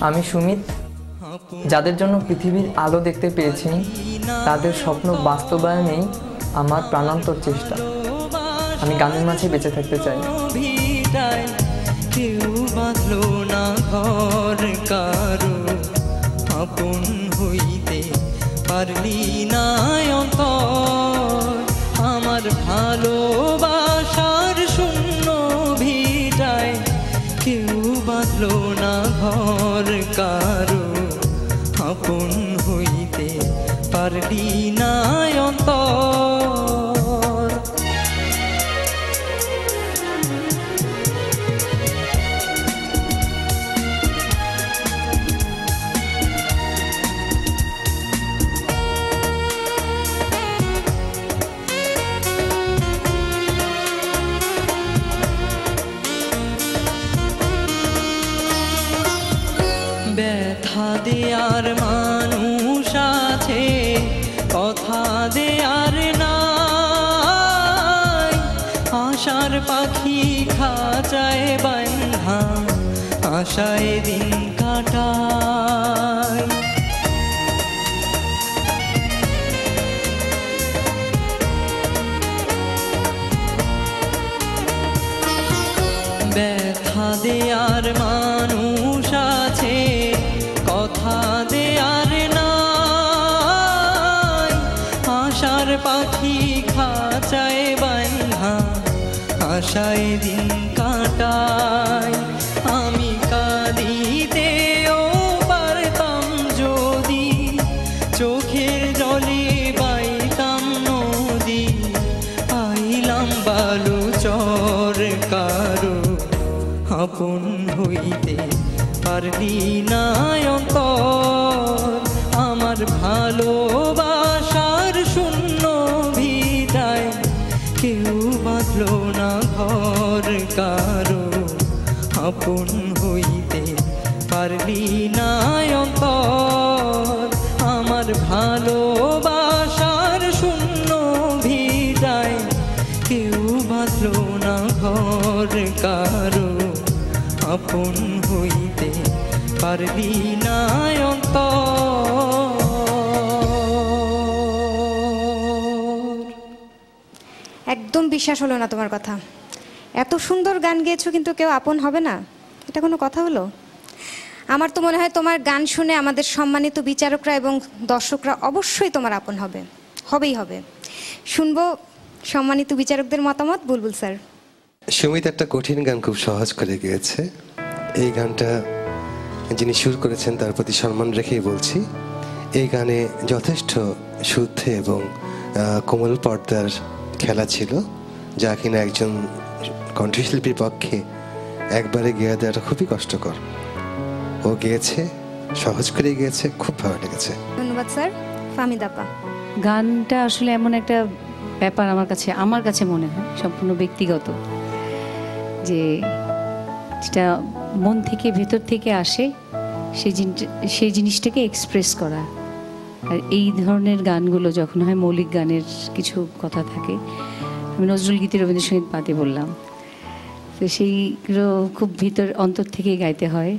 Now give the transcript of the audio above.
আমি সুমিত, যাদের জন্য পৃথিবীর আলো দেখতে পেয়েছি, তাদের স্বপ্ন বাস্তবায়নেই আমার প্রাণান্তর চেষ্টা। আমি গানের মাঝে বেঁচে থাকতে চাই। কেউ বাঁধলো না ঘর কারো, আপন হইতে পারলি না অন্তর। আমার ভালোবাসার শূন্য ভিটায় কেউ বাঁধলো না ঘর কারো, আপন হইতে পারলি না অন্তর। ব্যথা দেয়ার মানুষ আছে, কথা দেয়ার নাই। আশার পাখি খাঁচায় বাঁধা, আশায় দিন কাটায়। ব্যথা দেয়ার মানুষ আছে, কথা দেয়ার নাই। আশার পাখি খাঁচায় বাঁধা, আশায় দিন কাটায়। আমি কাঁদিতেও পারতাম যদি, চোখের জলে বাইতাম নদী। আইলাম বালু চর কারো, আপন হইতে পারলি না অন্তর। আমার ভালোবাসার শূন্য ভিটায় কেউ বাঁধলো না ঘর কারো, আপন হইতে পারলি না অন্তর। আমার ভালোবাসার শূন্য ভিটায় কেউ বাঁধলো না ঘর কারো, আপন হইতে পারলি না অন্তর। একদম বিশ্বাস হলো না তোমার কথা। এত সুন্দর গান গেয়েছো কিন্তু কেউ আপন হবে না, এটা কোনো কথা হলো? আমার তো মনে হয় তোমার গান শুনে আমাদের সম্মানিত বিচারকরা এবং দর্শকরা অবশ্যই তোমার আপন হবে, হবেই হবে। শুনবো সম্মানিত বিচারকদের মতামত। বুলবুল স্যার। সুমিত একটা কঠিন গান খুব সহজ করে গিয়েছে। এই গানটা যিনি সুর করেছেন তার প্রতি সম্মান রেখেই বলছি, এই গানে যথেষ্ট শুদ্ধ এবং কোমল পর্দার খেলা ছিল, যা কিনা একজন কণ্ঠশিল্পীর পক্ষে একবারে গেয়ে দেওয়াটা খুবই কষ্টকর। ও গেয়েছে, সহজ করে গিয়েছে, খুব ভালো লেগেছে। ধন্যবাদ স্যার। ফাহমিদ আপা। গানটা আসলে এমন একটা ব্যাপার আমার কাছে মনে হয় সম্পূর্ণ ব্যক্তিগত, যে যেটা মন থেকে ভেতর থেকে আসে সেই জিনিসটাকে এক্সপ্রেস করা। আর এই ধরনের গানগুলো যখন হয়, মৌলিক গানের কিছু কথা থাকে, আমি নজরুল গীতি রবীন্দ্রসঙ্গীত বাদে বললাম, তো সেইগুলো খুব ভিতর অন্তর থেকেই গাইতে হয়।